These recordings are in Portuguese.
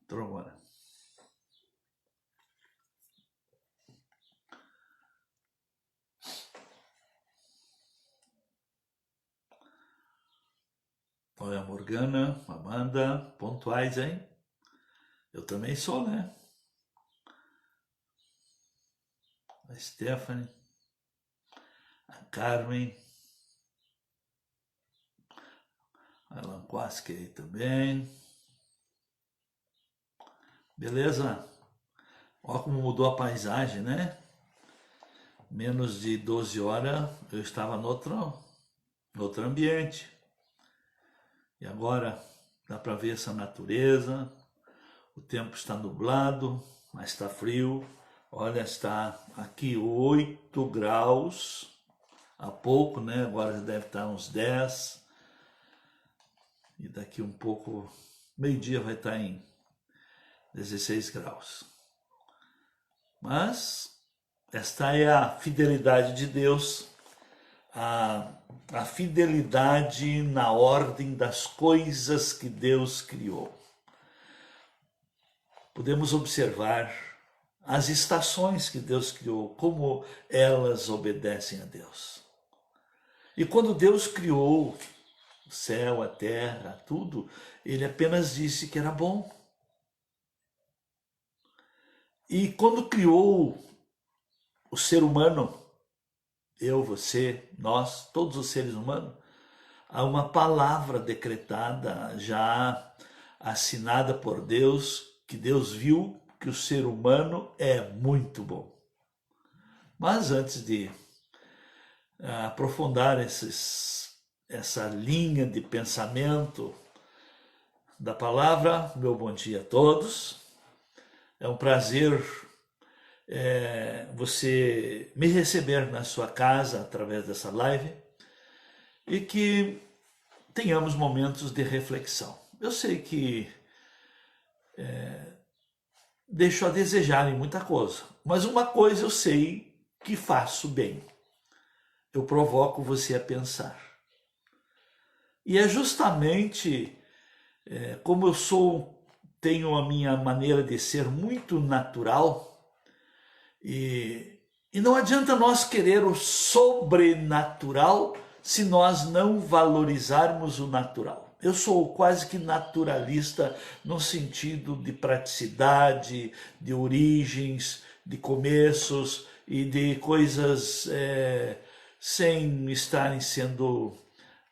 Tromona. Olha, Morgana, Amanda, pontuais, hein? Eu também sou, né? A Stephanie, a Carmen, a Alan Quasque aí também. Beleza? Olha como mudou a paisagem, né? Menos de 12 horas eu estava no outro ambiente. E agora dá para ver essa natureza. O tempo está nublado, mas está frio. Olha, está aqui 8 graus. Há pouco, né? Agora já deve estar uns 10. E daqui um pouco, meio-dia vai estar em 16 graus. Mas esta é a fidelidade de Deus, a fidelidade na ordem das coisas que Deus criou. Podemos observar as estações que Deus criou, como elas obedecem a Deus. E quando Deus criou o céu, a terra, tudo, ele apenas disse que era bom. E quando criou o ser humano, eu, você, nós, todos os seres humanos, há uma palavra decretada, já assinada por Deus, que Deus viu que o ser humano é muito bom. Mas antes de aprofundar essa linha de pensamento da palavra, meu bom dia a todos. É um prazer você me receber na sua casa através dessa live e que tenhamos momentos de reflexão. Eu sei que deixo a desejar em muita coisa, mas uma coisa eu sei que faço bem. Eu provoco você a pensar. E é justamente como eu tenho a minha maneira de ser muito natural, e não adianta nós querer o sobrenatural se nós não valorizarmos o natural. Eu sou quase que naturalista no sentido de praticidade, de origens, de começos e de coisas sem estarem sendo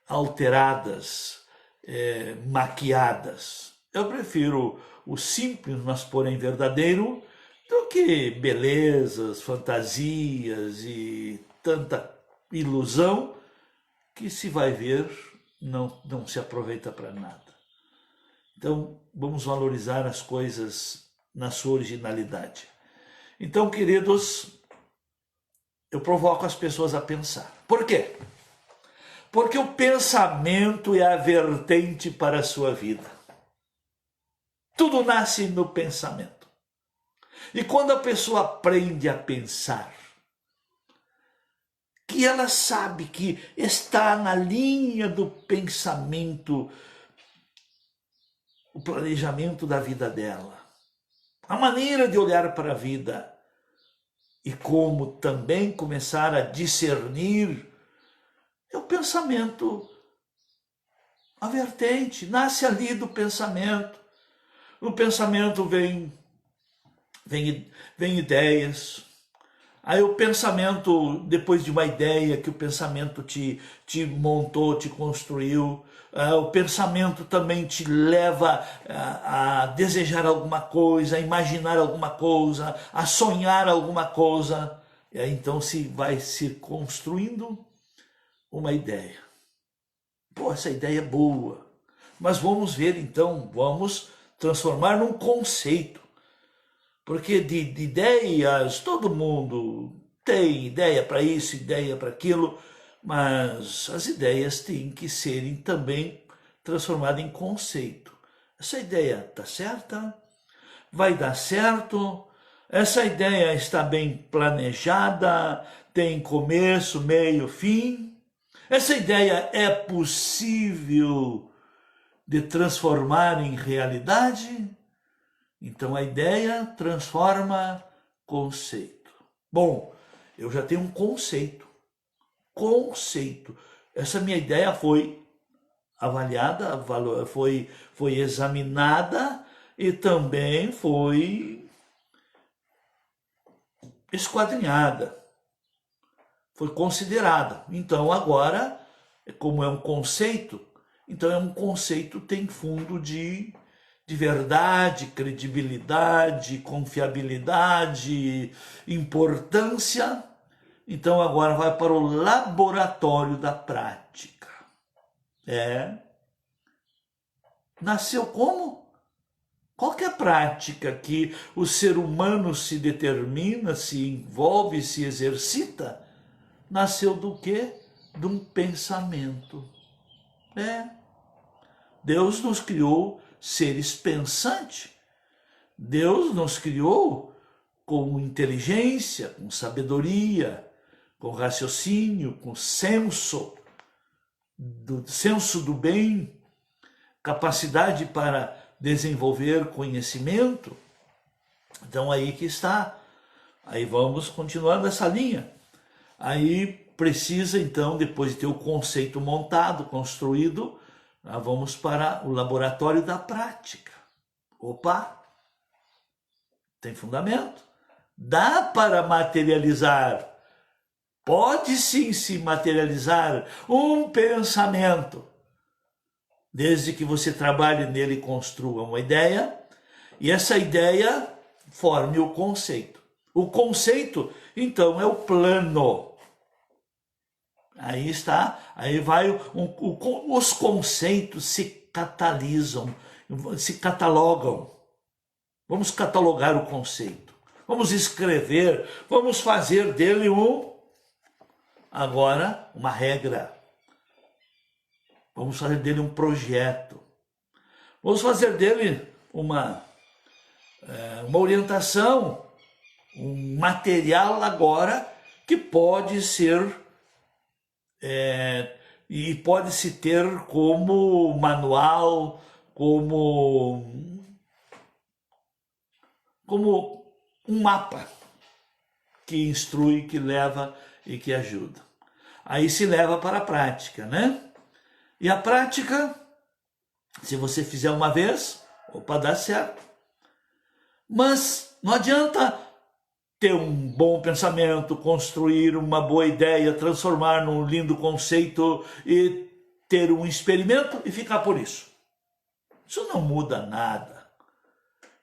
alteradas, maquiadas. Eu prefiro o simples, mas porém verdadeiro, do que belezas, fantasias e tanta ilusão que se vai ver não se aproveita para nada. Então vamos valorizar as coisas na sua originalidade. Então, queridos, eu provoco as pessoas a pensar. Por quê? Porque o pensamento é a vertente para a sua vida. Tudo nasce no pensamento. E quando a pessoa aprende a pensar, que ela sabe que está na linha do pensamento, o planejamento da vida dela, a maneira de olhar para a vida e como também começar a discernir, é o pensamento, a vertente, nasce ali do pensamento. No pensamento vem ideias. Aí o pensamento, depois de uma ideia que o pensamento te montou, te construiu, o pensamento também te leva a desejar alguma coisa, a imaginar alguma coisa, a sonhar alguma coisa. E aí então vai se construindo uma ideia. Pô, essa ideia é boa. Mas vamos ver então, vamos transformar num conceito. Porque de ideias, todo mundo tem ideia para isso, ideia para aquilo, mas as ideias têm que serem também transformadas em conceito. Essa ideia está certa? Vai dar certo? Essa ideia está bem planejada? Tem começo, meio, fim? Essa ideia é possível de transformar em realidade? Então a ideia transforma conceito. Bom, eu já tenho um conceito. Conceito. Essa minha ideia foi avaliada, foi examinada e também foi esquadrinhada, foi considerada. Então agora, como é um conceito, então é um conceito que tem fundo de verdade, credibilidade, confiabilidade, importância. Então agora vai para o laboratório da prática. Nasceu como? Qual que é a prática que o ser humano se determina, se envolve, se exercita? Nasceu do quê? De um pensamento. Deus nos criou seres pensantes. Deus nos criou com inteligência, com sabedoria, com raciocínio, com senso do bem, capacidade para desenvolver conhecimento. Então aí que está. Aí vamos continuando essa linha. Aí precisa então, depois de ter o conceito montado, construído, nós vamos para o laboratório da prática. Opa! Tem fundamento. Dá para materializar. Pode sim se materializar um pensamento, desde que você trabalhe nele e construa uma ideia, e essa ideia forme o conceito. O conceito, então, é o plano. Aí está, aí vai, os conceitos se catalisam, se catalogam. Vamos catalogar o conceito, vamos escrever, vamos fazer dele agora uma regra. Vamos fazer dele um projeto. Vamos fazer dele uma orientação, um material agora que pode ser e pode se ter como manual, como um mapa que instrui, que leva e que ajuda. Aí se leva para a prática, né? E a prática, se você fizer uma vez, opa, dá certo. Mas não adianta ter um bom pensamento, construir uma boa ideia, transformar num lindo conceito e ter um experimento e ficar por isso. Isso não muda nada.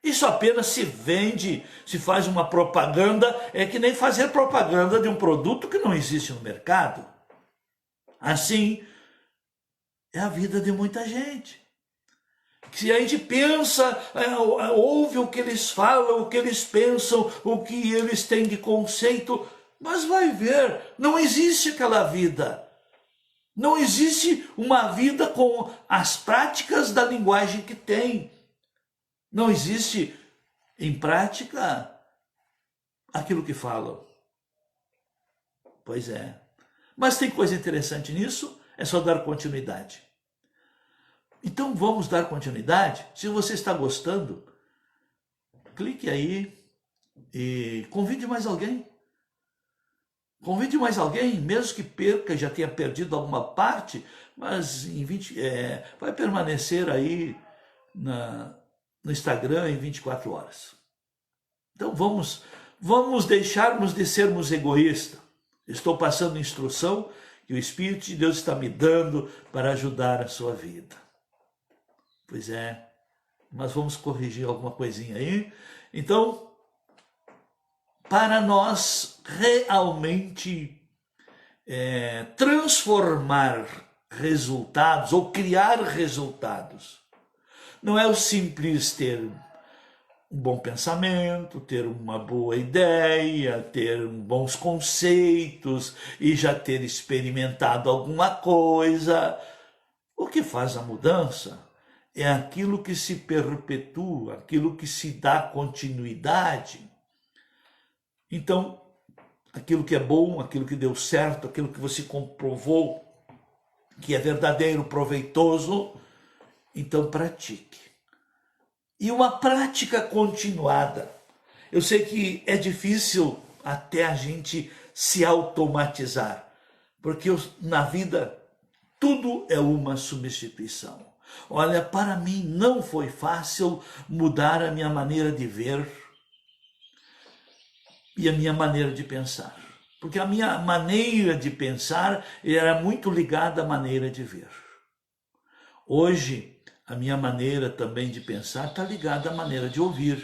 Isso apenas se vende, se faz uma propaganda, é que nem fazer propaganda de um produto que não existe no mercado. Assim é a vida de muita gente. Se a gente pensa, ouve o que eles falam, o que eles pensam, o que eles têm de conceito, mas vai ver, não existe aquela vida. Não existe uma vida com as práticas da linguagem que tem. Não existe em prática aquilo que falam. Pois é. Mas tem coisa interessante nisso, é só dar continuidade. Então vamos dar continuidade. Se você está gostando, clique aí e convide mais alguém. Convide mais alguém, mesmo que perca, já tenha perdido alguma parte, mas vai permanecer aí no Instagram em 24 horas. Então vamos deixarmos de sermos egoístas. Estou passando instrução que o Espírito de Deus está me dando para ajudar a sua vida. Pois é, mas vamos corrigir alguma coisinha aí. Então, para nós realmente transformar resultados ou criar resultados, não é o simples ter um bom pensamento, ter uma boa ideia, ter bons conceitos e já ter experimentado alguma coisa. O que faz a mudança é aquilo que se perpetua, aquilo que se dá continuidade. Então, aquilo que é bom, aquilo que deu certo, aquilo que você comprovou que é verdadeiro, proveitoso, então pratique. e uma prática continuada. Eu sei que é difícil até a gente se automatizar, porque na vida tudo é uma substituição. Olha, para mim não foi fácil mudar a minha maneira de ver e a minha maneira de pensar. Porque a minha maneira de pensar era muito ligada à maneira de ver. Hoje, a minha maneira também de pensar está ligada à maneira de ouvir.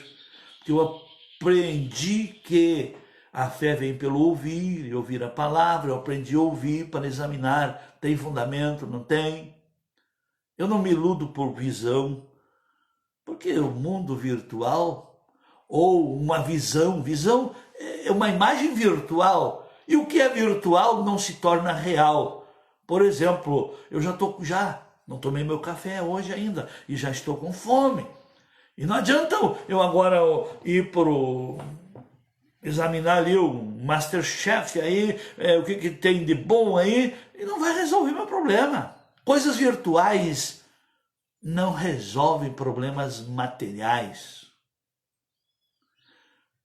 Porque eu aprendi que a fé vem pelo ouvir, e ouvir a palavra. Eu aprendi a ouvir para examinar. Tem fundamento? Não tem? Eu não me iludo por visão. Porque o mundo virtual, ou uma visão é uma imagem virtual. E o que é virtual não se torna real. Por exemplo, eu não tomei meu café hoje ainda e já estou com fome. E não adianta eu agora ir examinar ali o Masterchef aí, o que tem de bom aí, e não vai resolver meu problema. Coisas virtuais não resolvem problemas materiais.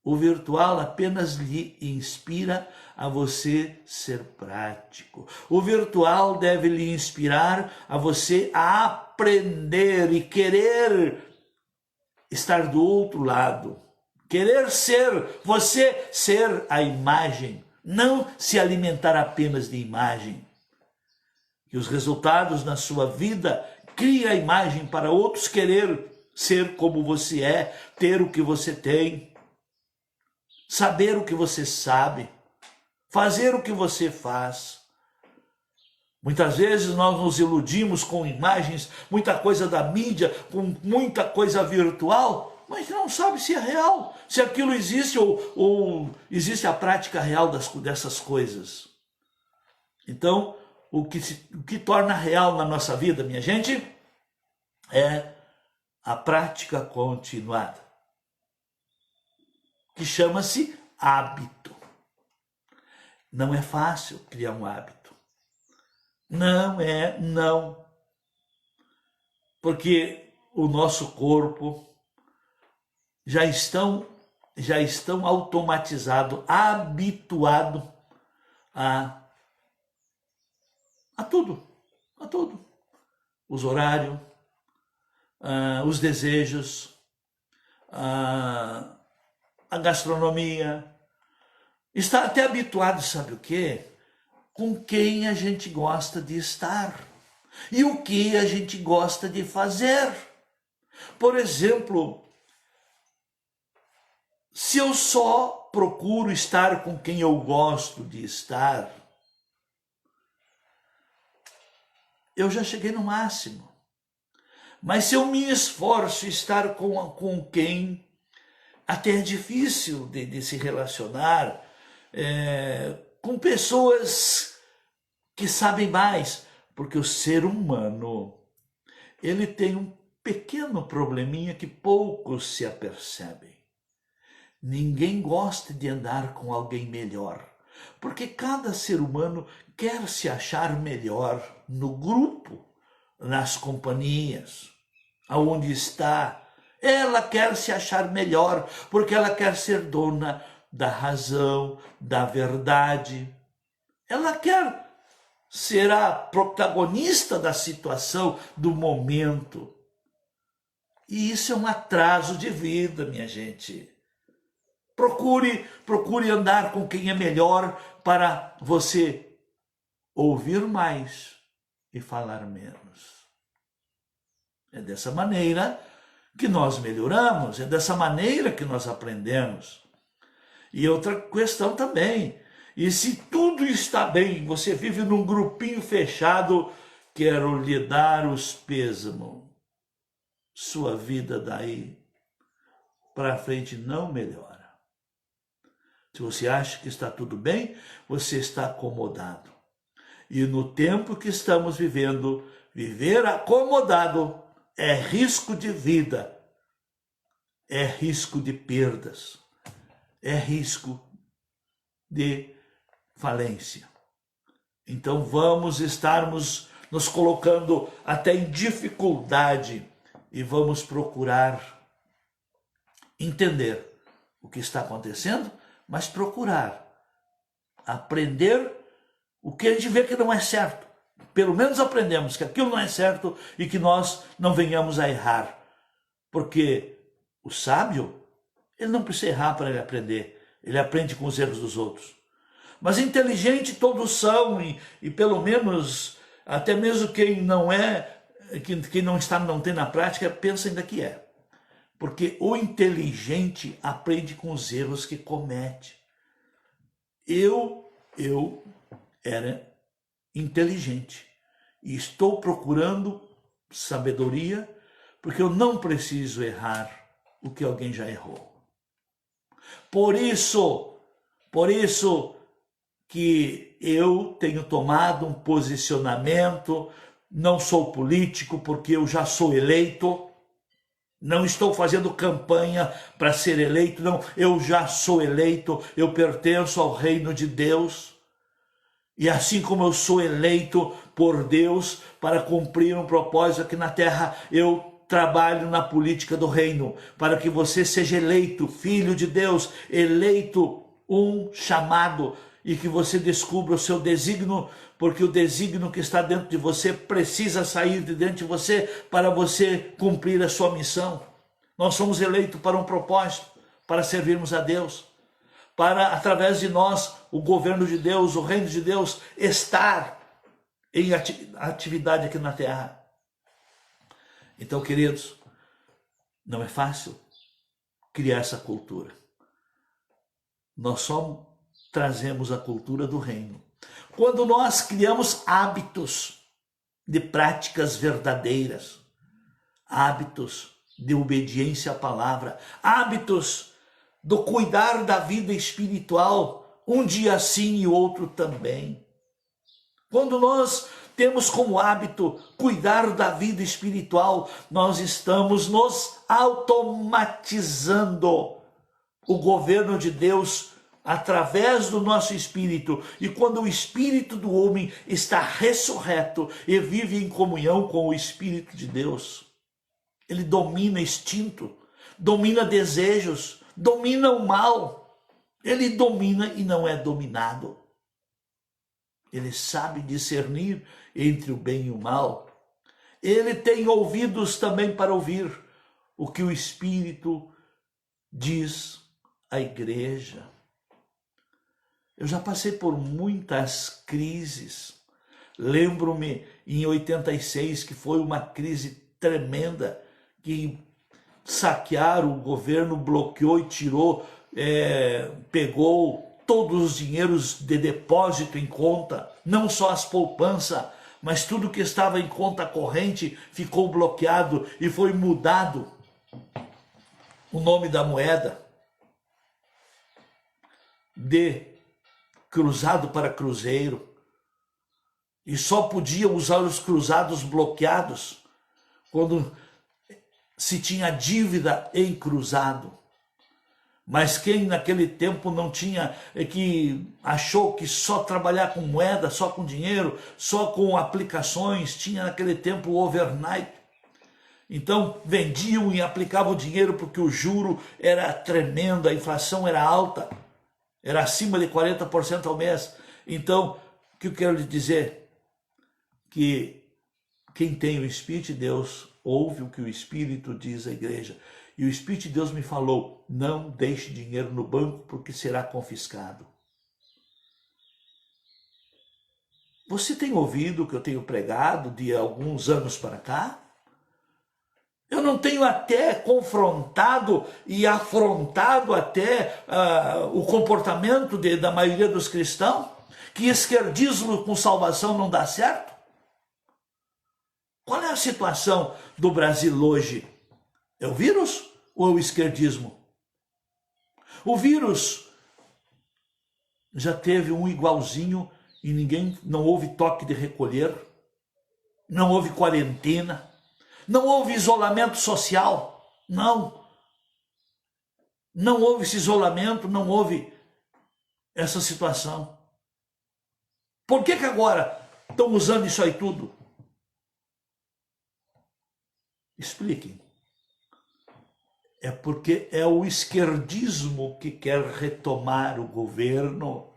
O virtual apenas lhe inspira a você ser prático. O virtual deve lhe inspirar a você a aprender e querer estar do outro lado. Querer você ser a imagem, não se alimentar apenas de imagem. E os resultados na sua vida criam a imagem para outros querer ser como você é, ter o que você tem. Saber o que você sabe, fazer o que você faz. Muitas vezes nós nos iludimos com imagens, muita coisa da mídia, com muita coisa virtual, mas não sabe se é real, se aquilo existe ou existe a prática real dessas coisas. Então, o que torna real na nossa vida, minha gente, é a prática continuada, que chama-se hábito. Não é fácil criar um hábito. Não. Porque o nosso corpo já estão automatizado, habituado a tudo. Os horários, os desejos, a gastronomia, está até habituado, sabe o quê? Com quem a gente gosta de estar e o que a gente gosta de fazer. Por exemplo, se eu só procuro estar com quem eu gosto de estar, eu já cheguei no máximo. Mas se eu me esforço em estar com quem até é difícil de se relacionar, com pessoas que sabem mais, porque o ser humano, ele tem um pequeno probleminha que poucos se apercebem. Ninguém gosta de andar com alguém melhor, porque cada ser humano quer se achar melhor no grupo, nas companhias, aonde está. Ela quer se achar melhor, porque ela quer ser dona da razão, da verdade. Ela quer ser a protagonista da situação, do momento. E isso é um atraso de vida, minha gente. Procure andar com quem é melhor para você ouvir mais e falar menos. É dessa maneira que nós melhoramos, é dessa maneira que nós aprendemos. E outra questão também, e se tudo está bem, você vive num grupinho fechado, quero lhe dar os pêsames, sua vida daí para frente não melhora. Se você acha que está tudo bem, você está acomodado. E no tempo que estamos vivendo, viver acomodado é risco de vida, é risco de perdas, é risco de falência. Então vamos estarmos nos colocando até em dificuldade e vamos procurar entender o que está acontecendo, mas procurar aprender o que a gente vê que não é certo. Pelo menos aprendemos que aquilo não é certo e que nós não venhamos a errar. Porque o sábio, ele não precisa errar para ele aprender. Ele aprende com os erros dos outros. Mas inteligente todos são e pelo menos, até mesmo quem não é, quem não tem na prática, pensa ainda que é. Porque o inteligente aprende com os erros que comete. Eu era inteligente e estou procurando sabedoria porque eu não preciso errar o que alguém já errou. Por isso que eu tenho tomado um posicionamento, não sou político porque eu já sou eleito, não estou fazendo campanha para ser eleito, não, eu já sou eleito, eu pertenço ao reino de Deus. E assim como eu sou eleito por Deus para cumprir um propósito aqui na terra, eu trabalho na política do reino, para que você seja eleito, filho de Deus, eleito, um chamado, e que você descubra o seu desígnio, porque o desígnio que está dentro de você precisa sair de dentro de você para você cumprir a sua missão. Nós somos eleitos para um propósito, para servirmos a Deus, para, através de nós, o governo de Deus, o reino de Deus, estar em atividade aqui na terra. Então, queridos, não é fácil criar essa cultura. Nós só trazemos a cultura do reino quando nós criamos hábitos de práticas verdadeiras, hábitos de obediência à palavra, hábitos do cuidar da vida espiritual, um dia sim e outro também. Quando nós temos como hábito cuidar da vida espiritual, nós estamos nos automatizando o governo de Deus através do nosso espírito. E quando o espírito do homem está ressurreto e vive em comunhão com o Espírito de Deus, ele domina instinto, domina desejos, domina o mal. Ele domina e não é dominado. Ele sabe discernir entre o bem e o mal. Ele tem ouvidos também para ouvir o que o Espírito diz à igreja. Eu já passei por muitas crises. Lembro-me em 86 que foi uma crise tremenda, que saquearam, o governo bloqueou e tirou, pegou todos os dinheiros de depósito em conta, não só as poupanças, mas tudo que estava em conta corrente ficou bloqueado e foi mudado o nome da moeda de cruzado para cruzeiro. E só podia usar os cruzados bloqueados quando se tinha dívida em cruzado. Mas quem naquele tempo não tinha, que achou que só trabalhar com moeda, só com dinheiro, só com aplicações, tinha naquele tempo o overnight. Então vendiam e aplicavam o dinheiro porque o juro era tremendo, a inflação era alta, era acima de 40% ao mês. Então, o que eu quero lhe dizer? Que quem tem o Espírito de Deus ouve o que o Espírito diz à igreja. E o Espírito de Deus me falou, não deixe dinheiro no banco porque será confiscado. Você tem ouvido o que eu tenho pregado de alguns anos para cá? Eu não tenho até confrontado e afrontado até o comportamento da maioria dos cristãos? Que esquerdismo com salvação não dá certo? Qual é a situação do Brasil hoje? É o vírus ou é o esquerdismo? O vírus já teve um igualzinho e não houve toque de recolher, não houve quarentena, não houve isolamento social, não houve esse isolamento, não houve essa situação. Por que agora estão usando isso aí tudo? Expliquem. É porque é o esquerdismo que quer retomar o governo.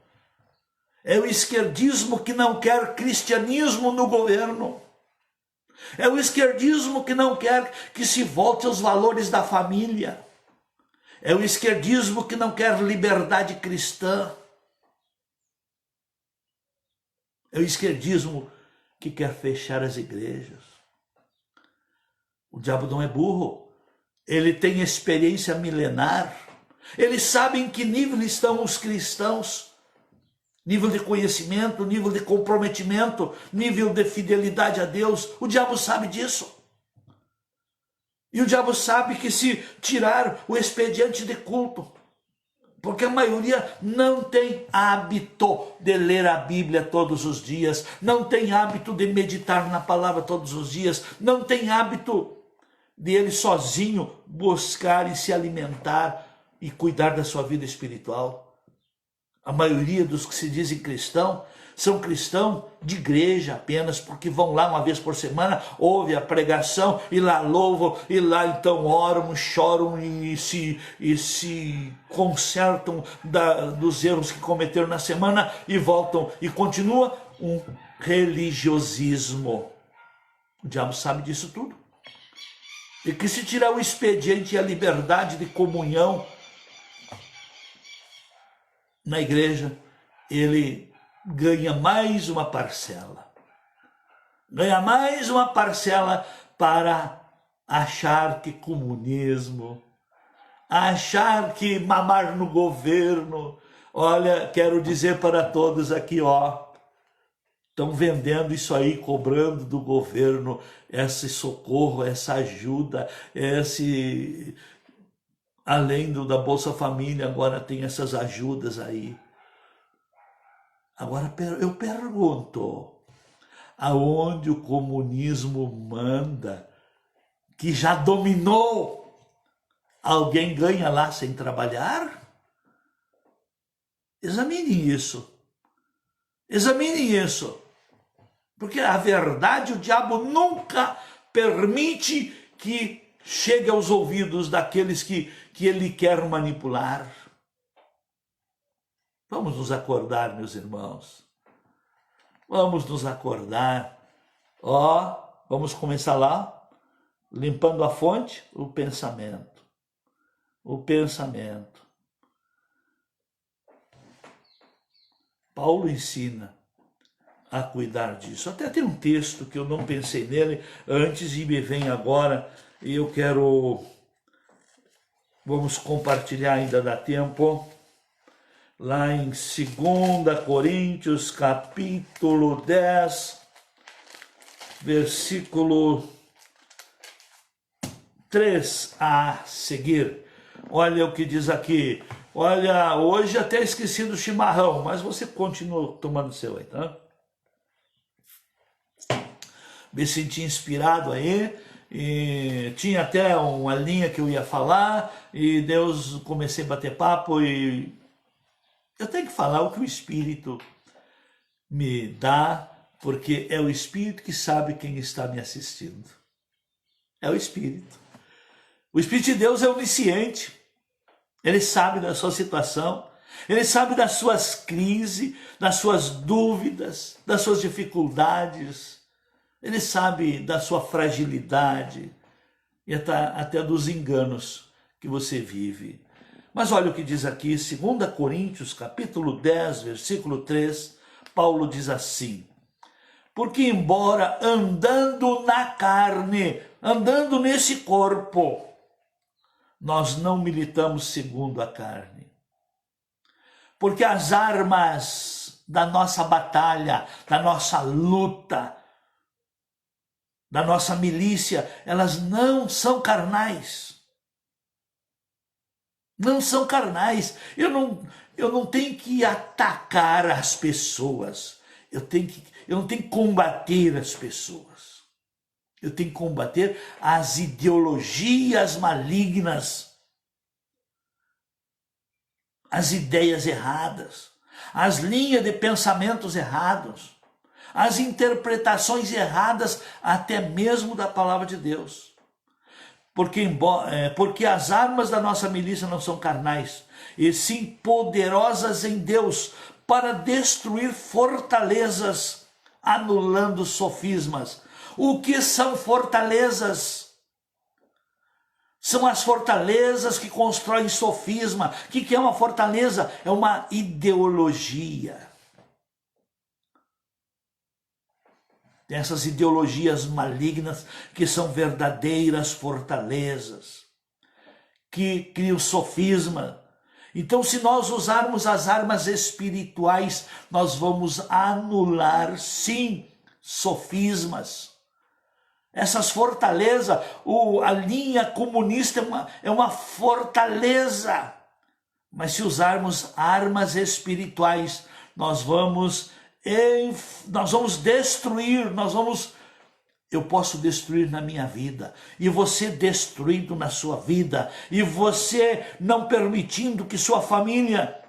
É o esquerdismo que não quer cristianismo no governo. É o esquerdismo que não quer que se volte aos valores da família. É o esquerdismo que não quer liberdade cristã. É o esquerdismo que quer fechar as igrejas. O diabo não é burro. Ele tem experiência milenar. Ele sabe em que nível estão os cristãos. Nível de conhecimento, nível de comprometimento, nível de fidelidade a Deus. O diabo sabe disso. E o diabo sabe que se tirar o expediente de culto, porque a maioria não tem hábito de ler a Bíblia todos os dias, não tem hábito de meditar na palavra todos os dias, não tem hábito de ele sozinho buscar e se alimentar e cuidar da sua vida espiritual. A maioria dos que se dizem cristão são cristãos de igreja apenas, porque vão lá uma vez por semana, ouvem a pregação e lá louvam, e lá então oram, choram e se consertam dos erros que cometeram na semana e voltam, e continua um religiosismo. O diabo sabe disso tudo. E que se tirar o expediente e a liberdade de comunhão na igreja, ele ganha mais uma parcela. Ganha mais uma parcela para achar que comunismo, achar que mamar no governo. Olha, quero dizer para todos aqui, estão vendendo isso aí, cobrando do governo esse socorro, essa ajuda, além da Bolsa Família, agora tem essas ajudas aí. Agora eu pergunto, aonde o comunismo manda, que já dominou, alguém ganha lá sem trabalhar? Examinem isso. Examinem isso. Porque a verdade, o diabo nunca permite que chegue aos ouvidos daqueles que ele quer manipular. Vamos nos acordar, meus irmãos. Vamos nos acordar. Vamos começar lá, limpando a fonte, o pensamento. O pensamento. Paulo ensina a cuidar disso. Até tem um texto que eu não pensei nele antes e me vem agora, e eu quero... Vamos compartilhar, ainda dá tempo. Lá em 2 Coríntios, capítulo 10, versículo 3 a seguir. Olha o que diz aqui. Olha, hoje até esqueci do chimarrão, mas você continua tomando o seu aí, tá? Me senti inspirado aí, e tinha até uma linha que eu ia falar, e Deus, comecei a bater papo, e eu tenho que falar o que o Espírito me dá, porque é o Espírito que sabe quem está me assistindo. É o Espírito. O Espírito de Deus é onisciente. Ele sabe da sua situação, ele sabe das suas crises, das suas dúvidas, das suas dificuldades. Ele sabe da sua fragilidade e até dos enganos que você vive. Mas olha o que diz aqui, 2 Coríntios, capítulo 10, versículo 3, Paulo diz assim: porque embora andando na carne, andando nesse corpo, nós não militamos segundo a carne. Porque as armas da nossa batalha, da nossa luta, da nossa milícia, elas não são carnais. Não são carnais. Eu não tenho que atacar as pessoas. Eu não tenho que combater as pessoas. Eu tenho que combater as ideologias malignas, as ideias erradas, as linhas de pensamentos errados, as interpretações erradas até mesmo da palavra de Deus. porque as armas da nossa milícia não são carnais, e sim poderosas em Deus para destruir fortalezas, anulando sofismas. O que são fortalezas? São as fortalezas que constroem sofisma. O que é uma fortaleza? É uma ideologia. Tem essas ideologias malignas que são verdadeiras fortalezas, que criam sofisma. Então, se nós usarmos as armas espirituais, nós vamos anular, sim, sofismas. Essas fortalezas, a linha comunista é uma fortaleza. Mas se usarmos armas espirituais, nós vamos destruir, eu posso destruir na minha vida, e você destruindo na sua vida, e você não permitindo que sua família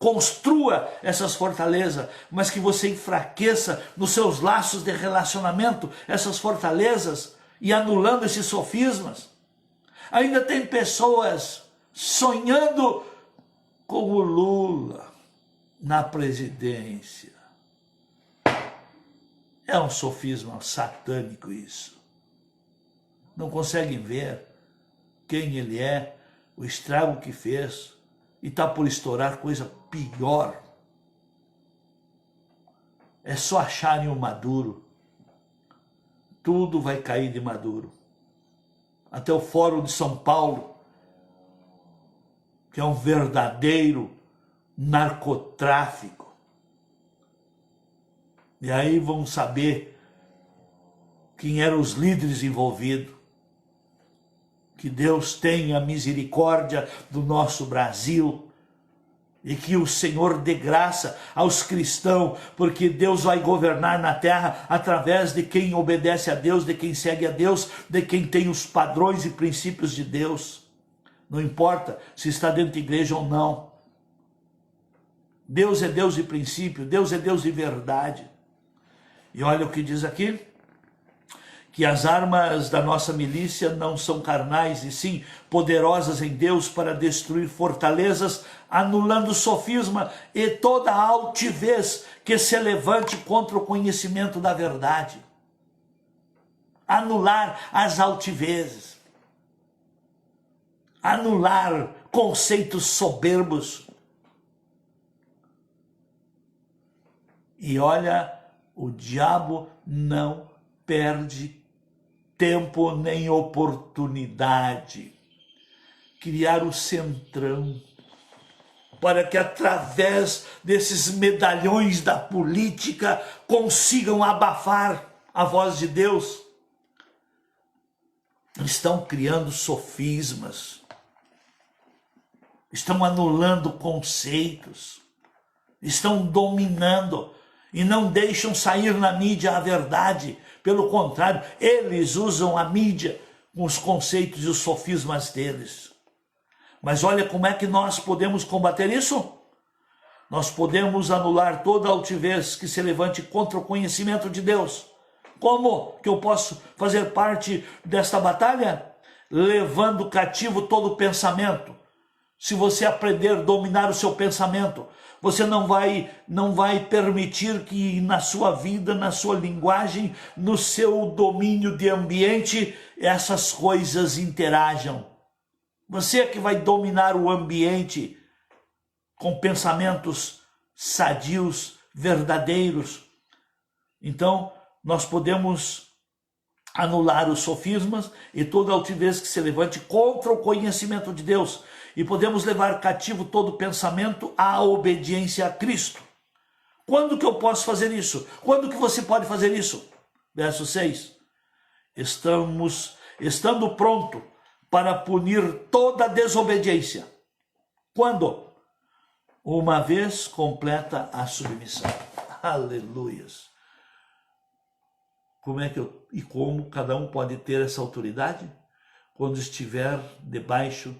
construa essas fortalezas, mas que você enfraqueça nos seus laços de relacionamento essas fortalezas e anulando esses sofismas. Ainda tem pessoas sonhando com o Lula na presidência. É um sofisma satânico isso. Não conseguem ver quem ele é, o estrago que fez, e está por estourar coisa pior. É só acharem o Maduro. Tudo vai cair de Maduro. Até o Fórum de São Paulo, que é um verdadeiro narcotráfico. E aí vão saber quem eram os líderes envolvidos. Que Deus tenha misericórdia do nosso Brasil e que o Senhor dê graça aos cristãos, porque Deus vai governar na terra através de quem obedece a Deus, de quem segue a Deus, de quem tem os padrões e princípios de Deus. Não importa se está dentro da igreja ou não. Deus é Deus de princípio, Deus é Deus de verdade. E olha o que diz aqui, que as armas da nossa milícia não são carnais, e sim poderosas em Deus para destruir fortalezas, anulando sofisma e toda altivez que se levante contra o conhecimento da verdade. Anular as altivezes. Anular conceitos soberbos. E olha, o diabo não perde tempo nem oportunidade. Criar o centrão para que através desses medalhões da política consigam abafar a voz de Deus. Estão criando sofismas, estão anulando conceitos, estão dominando e não deixam sair na mídia a verdade. Pelo contrário, eles usam a mídia com os conceitos e os sofismas deles. Mas olha como é que nós podemos combater isso? Nós podemos anular toda altivez que se levante contra o conhecimento de Deus. Como que eu posso fazer parte desta batalha? Levando cativo todo pensamento. Se você aprender a dominar o seu pensamento, você não vai permitir que na sua vida, na sua linguagem, no seu domínio de ambiente, essas coisas interajam. Você é que vai dominar o ambiente com pensamentos sadios, verdadeiros. Então, nós podemos anular os sofismas e toda altivez que se levante contra o conhecimento de Deus. E podemos levar cativo todo pensamento à obediência a Cristo. Quando que eu posso fazer isso? Quando que você pode fazer isso? Verso 6. Estando pronto para punir toda desobediência. Quando? Uma vez completa a submissão. Aleluias. Como cada um pode ter essa autoridade? Quando estiver debaixo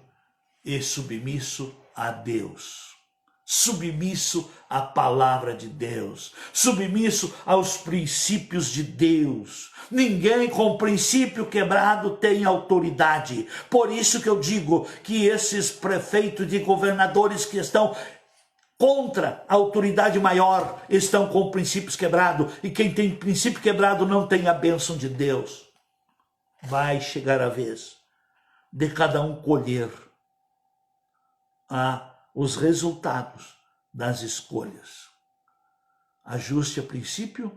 e submisso a Deus. submisso à palavra de Deus, submisso aos princípios de Deus. Ninguém com princípio quebrado tem autoridade. Por isso que eu digo que esses prefeitos e governadores que estão contra a autoridade maior estão com princípios quebrados, e quem tem princípio quebrado não tem a bênção de Deus. Vai chegar a vez de cada um colher os resultados das escolhas. Ajuste a princípio,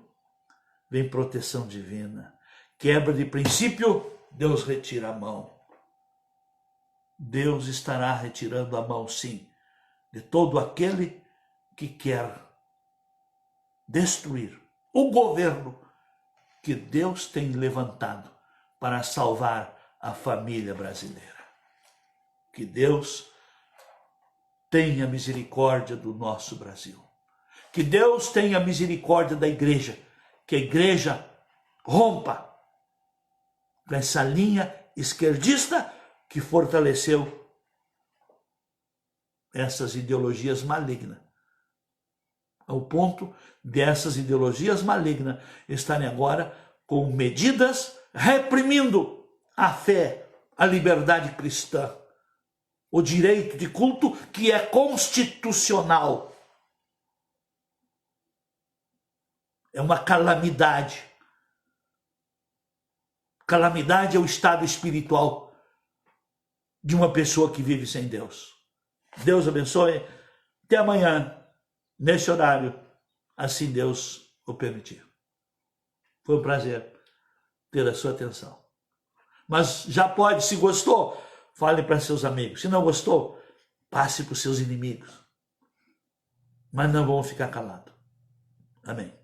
vem proteção divina. Quebra de princípio, Deus retira a mão. Deus estará retirando a mão, sim, de todo aquele que quer destruir o governo que Deus tem levantado para salvar a família brasileira. Que Deus tenha misericórdia do nosso Brasil. Que Deus tenha misericórdia da igreja. Que a igreja rompa com essa linha esquerdista que fortaleceu essas ideologias malignas. Ao ponto dessas ideologias malignas estarem agora com medidas reprimindo a fé, a liberdade cristã, o direito de culto que é constitucional. É uma calamidade. Calamidade é o estado espiritual de uma pessoa que vive sem Deus. Deus abençoe. Até amanhã, nesse horário, assim Deus o permitir. Foi um prazer ter a sua atenção. Mas já pode, se gostou, fale para seus amigos. Se não gostou, passe para os seus inimigos. Mas não vão ficar calados. Amém.